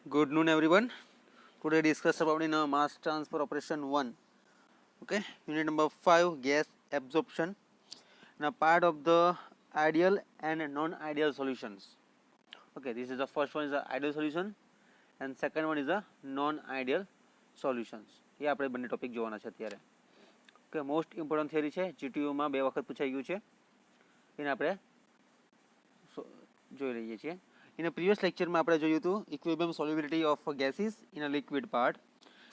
Good noon, everyone. Today discuss about in mass transfer operation 1. Okay, unit number 5, gas absorption. Now part of the ideal and non-ideal solutions. Okay, this is the first one is the ideal solution and second one is the non-ideal solutions. ये આપણે બંને topic જોવાના છે અત્યારે. Okay, most important theory છે, જીટીયુમાં 2 વખત પૂછાઈ ગયું છે, એને આપણે જોઈ લઈએ છીએ. In a previous lecture માં આપણે જોયું હતું equilibrium solubility of gases in a liquid part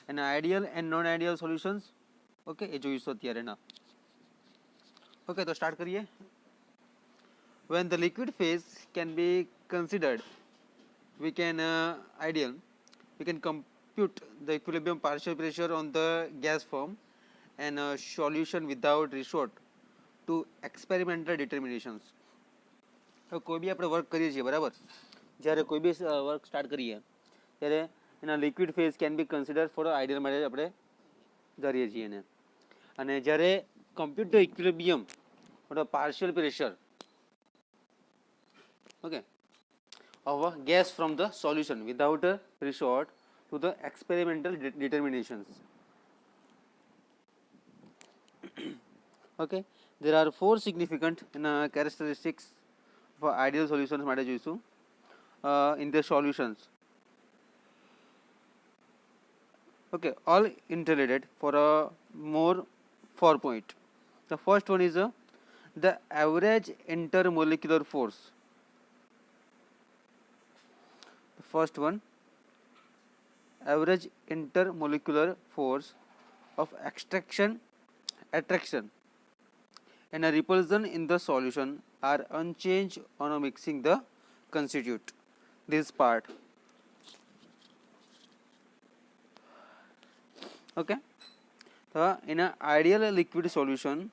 and ideal and non ideal solutions. Okay, એ જોઈશું અત્યારે ના. ઓકે, તો સ્ટાર્ટ કરીએ. When the liquid phase can be considered, we can compute the equilibrium partial pressure on the gas form and solution without resort to experimental determinations. કોઈ બી આપણે work કરીએ છીએ બરાબર, જ્યારે કોઈ બી વર્ક સ્ટાર્ટ કરીએ ત્યારે એના liquid phase can be consider four ideal માટે આપણે ધરીએ છીએ એને. અને જ્યારે કમ્પ્યુટ ધ ઇક્વિલિબ્રિયમ મતલબ partial pressure okay of a gas from the solution without a resort to the experimental determinations. Okay, there are 4 significant characteristics for ideal solutions માટે જોઈશું in the solutions. Okay, all interrelated for a more 4 point. The first one is the average intermolecular force. The first one, average intermolecular force of attraction and a repulsion in the solution are unchanged on mixing the constituent. This part. Okay, so in an ideal liquid solution,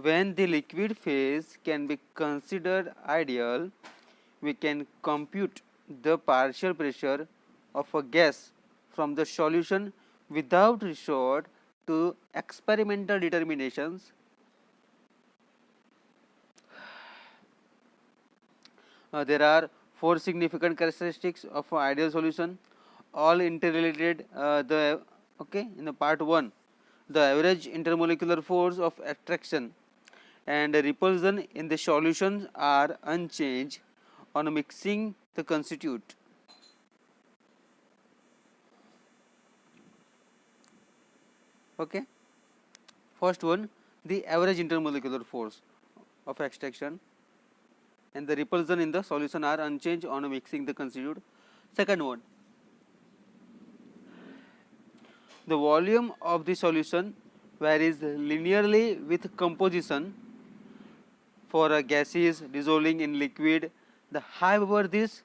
when the liquid phase can be considered ideal, we can compute the partial pressure of a gas from the solution without resort to experimental determinations. There are 4 significant characteristics of an ideal solution, all interrelated. In the part 1, the average intermolecular force of attraction and repulsion in the solutions are unchanged on mixing the constituent. Okay, first one, the average intermolecular force of attraction and the repulsion in the solution are unchanged on mixing the constituent. Second one, the volume of the solution varies linearly with composition for gases dissolving in liquid. However, this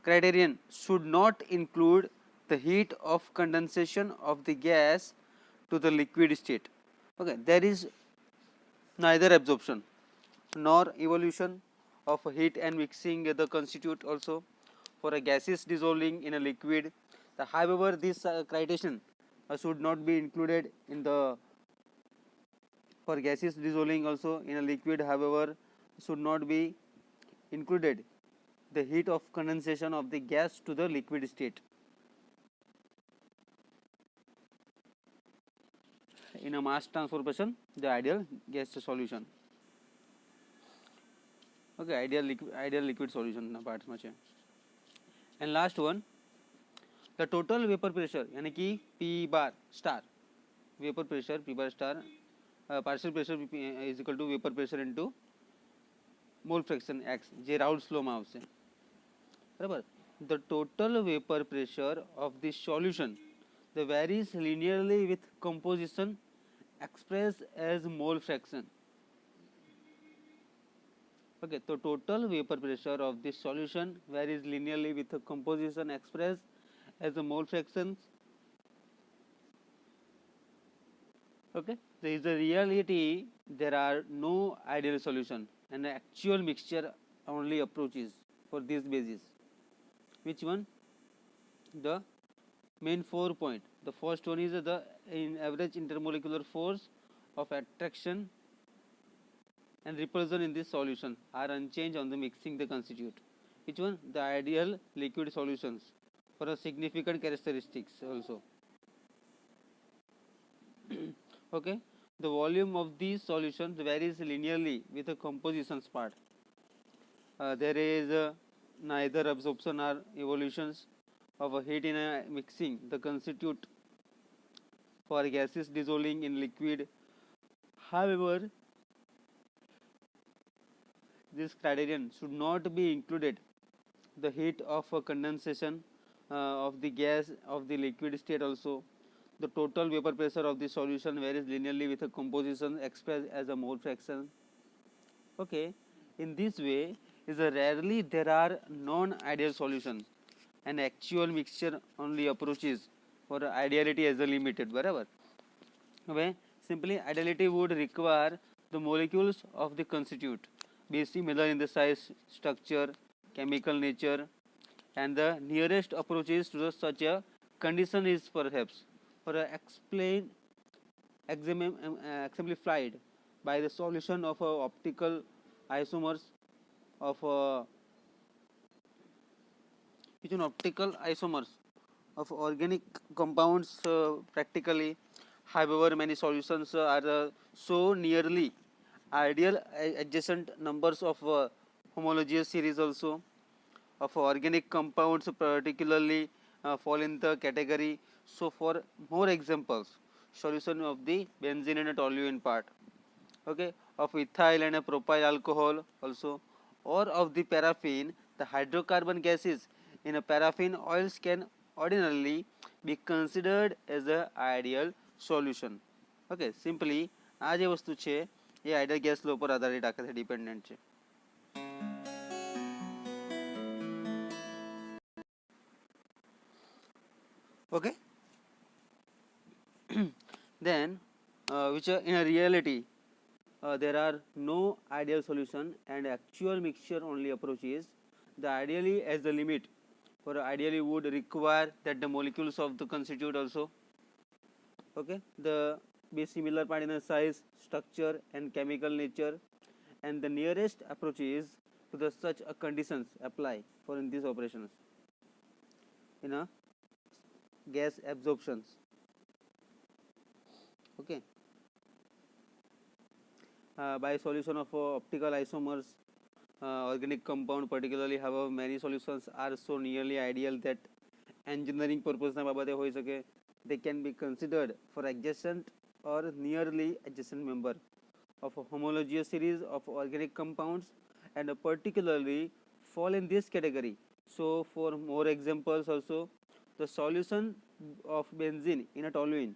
criterion should not include the heat of condensation of the gas to the liquid state. Okay, there is neither absorption nor evolution of heat and mixing the constituent also for a gases dissolving in a liquid. However, this criterion should not be included in the for gases dissolving also in a liquid. However, should not be included the heat of condensation of the gas to the liquid state. In a mass transfer operation, the ideal gas solution. Okay, ideal liquid solution na parts માં છે. And last one, the total vapor pressure यानी कि P bar star, vapor pressure P bar star, partial pressure is equal to vapor pressure into mole fraction x, જે રાઉલ્સ લો માં આવશે બરાબર. The total vapor pressure of the solution that varies linearly with composition expressed as mole fraction. Okay, so total vapor pressure of this solution varies linearly with the composition expressed as a mole fraction. Okay, there is a reality, there are no ideal solution and the actual mixture only approaches for this basis. Which one? The main 4 point. The first one is the average intermolecular force of attraction and repulsion in this solution are unchanged on the mixing the constituent. Which one? The ideal liquid solutions. for a significant characteristics also. Okay, the volume of these solutions varies linearly with the compositions part. There is neither absorption or evolutions of a heat in a mixing the constitute for gases dissolving in liquid. However, this criterion should not be included the heat of a condensation of the gas of the liquid state also. The total vapor pressure of the solution varies linearly with a composition expressed as a mole fraction. Okay, in this way is a rarely there are non-ideal solutions and actual mixture only approaches for ideality as a limited. बराबर. Where simply ideality would require the molecules of the constitute be similar in the size, structure, chemical nature, and the nearest approaches to such a condition is perhaps for explain exemplified by the solution of optical isomers of which an optical isomers of organic compounds practically. However, many solutions are so nearly ideal adjacent numbers of homologous series also of organic compounds particularly fall in the category. So for more examples, solution of the benzene and a toluene part, okay, of ethyl and a propyl alcohol also, or of the paraffin, the hydrocarbon gases in a paraffin oils can ordinarily be considered as a ideal solution. Okay, simply આ જે વસ્તુ છે એ ideal gas લો પર આધારિત આખે dependent છે. Okay, then which in a reality there are no ideal solution and actual mixture only approaches. The ideally as the limit for ideally would require that the molecules of the constitute also, okay, the be similar part in the size, structure, and chemical nature, and the nearest approaches to the such a conditions apply for in these operations in a gas absorptions. Okay, by solution of optical isomers organic compound particularly, however many solutions are so nearly ideal that engineering purpose ના બાબતે હોઈ શકે. They can be considered for adjacent or nearly adjacent member of a homologous series of organic compounds and particularly fall in this category. So for more examples also, the solution of benzene in a toluene,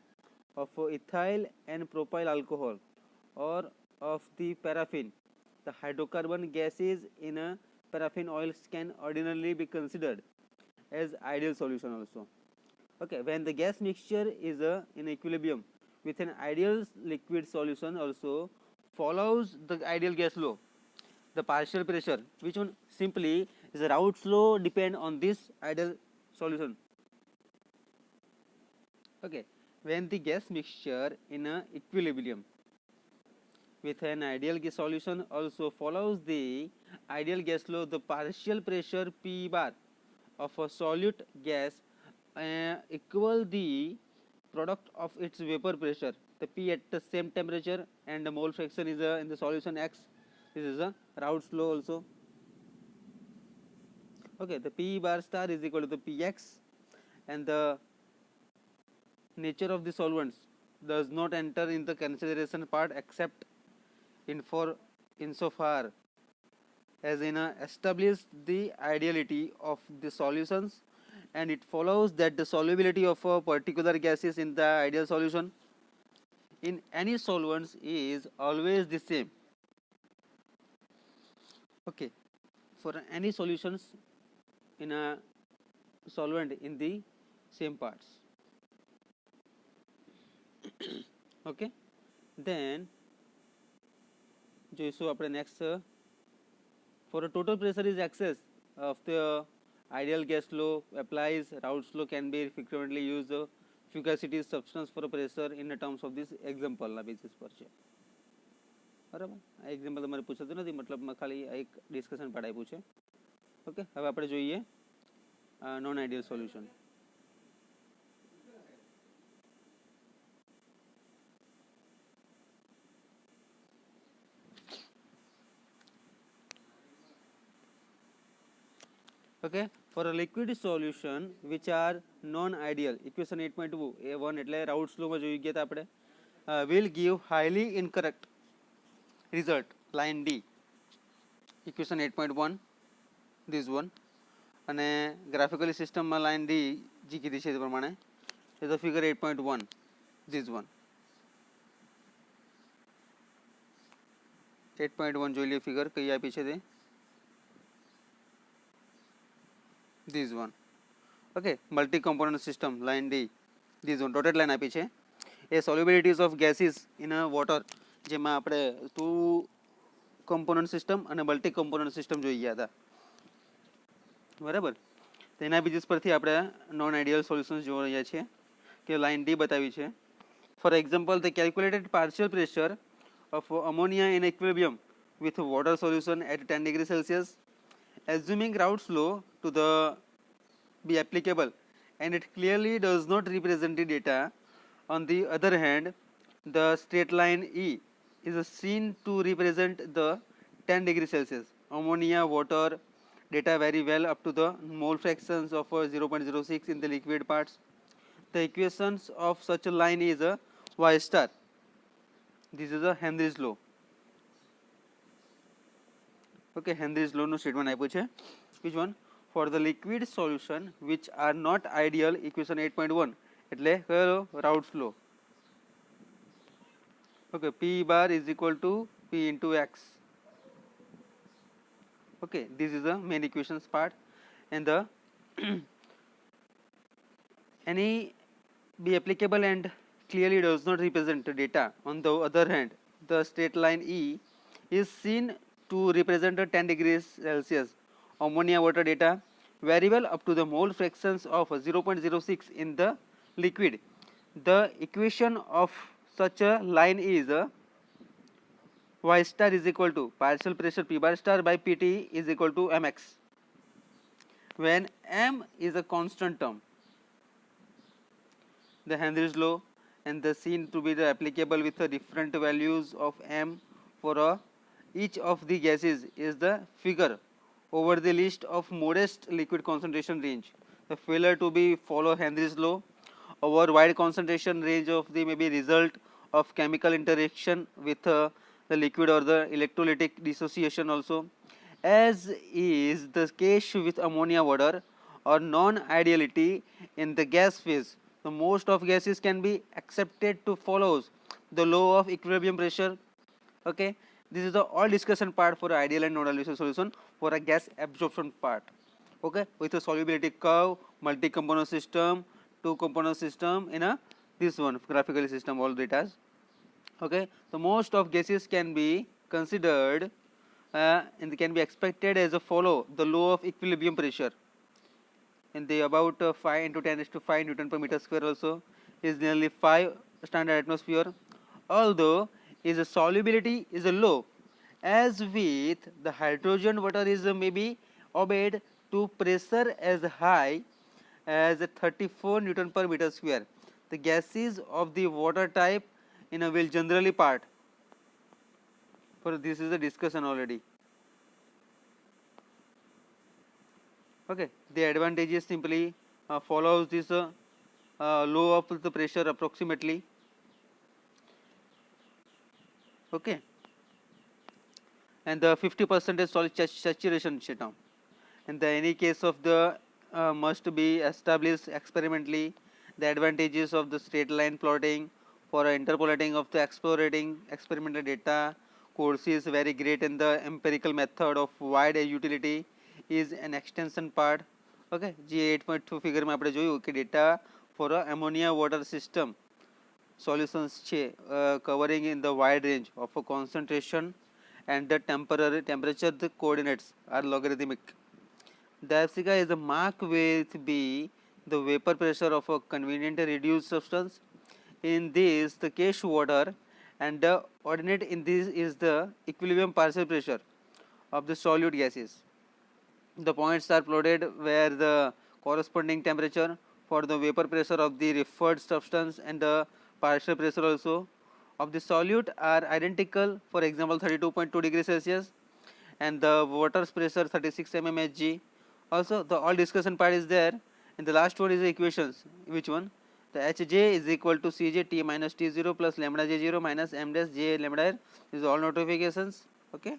of ethyl and propyl alcohol, or of the paraffin, the hydrocarbon gases in a paraffin oils can ordinarily be considered as ideal solution also. Okay, when the gas mixture is in equilibrium with an ideal liquid solution also follows the ideal gas law. The partial pressure which one simply is a Raoult's law depend on this ideal solution. Okay, when the gas mixture in a equilibrium with an ideal gas solution also follows the ideal gas law, the partial pressure P bar of a solute gas equal the product of its vapor pressure, the P at the same temperature, and the mole fraction is in the solution X. This is a Raoult's law also. Okay, the P bar star is equal to the Px, and the nature of the solvents does not enter in the consideration part except insofar as establish the ideality of the solutions, and it follows that the solubility of a particular gases in the ideal solution in any solvents is always the same. Okay, for any solutions in a solvent in the same parts. Okay, then જોઈશું આપણે next for a total pressure is excess of the ideal gas law applies. Raoult's law can be frequently used fugacity substance for a pressure in the terms of this example ના basis પર છે. બરાબર, આ example તમારે પૂછાતું નથી, મતલબમાં ખાલી એક ડિસ્કશન પાડ આપ્યું છે. ઓકે, હવે આપણે જોઈએ non-ideal solution. Okay, for a liquid solution which are non-ideal, equation 8.2 a1 એટલે રાઉટ્સ લો માં જોઈ ગયા હતા આપણે, will give highly incorrect result, line D, equation 8.1 this one, અને ગ્રાફિકલી સિસ્ટમમાં લાઇન ડી જે કીધી છે તે પ્રમાણે એ તો ફિગર 8.1 this one. 8.1 જોઈ લે ફિગર કઈ આપી છે તે this one. Okay, multi component system line D, this one dotted line આપી છે. એ solubilities of gases in a water, જેમાં આપણે ટુ કમ્પોનન્ટ સિસ્ટમ અને મલ્ટી કમ્પોનન્ટ સિસ્ટમ જોઈ ગયા હતા, બરાબર. તેના બેઝિસ પરથી આપણે નોન આઈડિયલ સોલ્યુશન્સ જોઈ રહ્યા છીએ કે લાઇન ડી બતાવી છે. For example, the calculated partial pressure of ammonia in equilibrium with water solution at 10 degree Celsius, assuming Raoult's law to the be applicable, and it clearly does not represent the data. On the other hand, the straight line E is seen to represent the 10 degree Celsius ammonia water data very well up to the mole fractions of 0.06 in the liquid parts. The equations of such a line is a y star. This is a Henry's law. Okay, Henry's law નું statement આપ્યું છે. Which one? For the liquid solution which are not ideal, equation 8.1 એટલે કયો Raoult's law. Okay, P bar is equal to P into X. Okay, this is the main equations part, and the any be applicable and clearly does not represent the data. On the other hand, the straight line E is seen to represent the 10 degrees Celsius ammonia water data very well up to the mole fractions of 0.06 in the liquid. The equation of such a line is y star is equal to partial pressure P bar star by Pt is equal to mx, when m is a constant term. The Henry's law and the seen to be the applicable with the different values of m for each of the gases is the figure over the list of modest liquid concentration range. The failure to be follow Henry's law over wide concentration range of the may be result of chemical interaction with the liquid or the electrolytic dissociation also, as is the case with ammonia water, or non-ideality in the gas phase. The most of gases can be accepted to follows the law of equilibrium pressure. Okay, this is the all discussion part for ideal and non-ideal solution for a gas absorption part. Okay, with a solubility curve, multi-component system, two component system in a this one graphical system, all data. Okay, so most of gases can be considered and can be expected as a follow the law of equilibrium pressure, and the about 5 into 10 raised to 5 Newton per meter square also is nearly 5 standard atmosphere, although is a solubility is a low, as with the hydrogen water is maybe obeyed to pressure as high as 34 Newton per meter square. The gases of the water type in a will generally part. For this is a discussion already. Okay, the advantages simply follows this law of the pressure approximately. Okay, and the 50% solid saturation term, and the any case of the must be established experimentally. The advantages of the straight line plotting for interpolating of the experimental data course is very great, in the empirical method of wide utility is an extension part. Okay, G8.2 figure માં આપણે જોયું કે data for a ammonia water system solutions છે covering in the wide range of a concentration, and the temporary temperature the coordinates are logarithmic. The abscissa is a mark with B the vapor pressure of a convenient reduced substance, in this the case water, and the ordinate in this is the equilibrium partial pressure of the solute gases. The points are plotted where the corresponding temperature for the vapor pressure of the referred substance and the partial pressure also of the solute are identical, for example 32.2 degrees Celsius, and the water's pressure 36 mmHg. Also the all discussion part is there, and the last one is the equations. Which one? The Hj is equal to Cj T minus T0 plus lambda J0 minus m dash J lambda r. These are all notifications. Okay,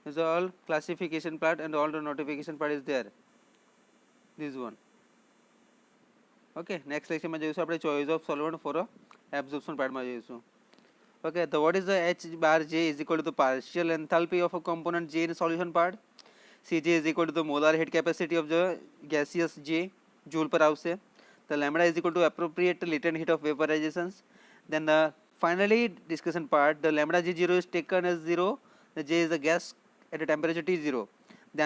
these are all classification part and all the notification part is there. This one. Okay, next lecture માં જોઈશું આપણે choice of solvent for a absorption part માં જોઈશું. Okay, the what is the H bar J is equal to the partial enthalpy of a component J in solution part. Cj is equal to the molar heat capacity of the gaseous J, joule per આવશે. The lambda is equal to appropriate latent heat of vaporizations. Then finally discussion part, the lambda J0 is taken as 0, the J is the gas at a temperature T0. The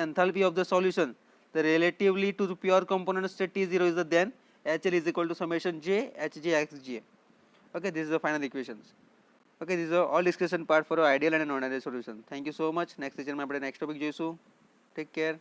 enthalpy of the solution, the relatively to the pure component state T0 is the then HL is equal to summation J Hj Xj. Okay, this is the final equations. Okay, these are all discussion part for ideal and non-ideal solution. Thank you so much. Next session में આપણે next topic જોઈશું. Take care.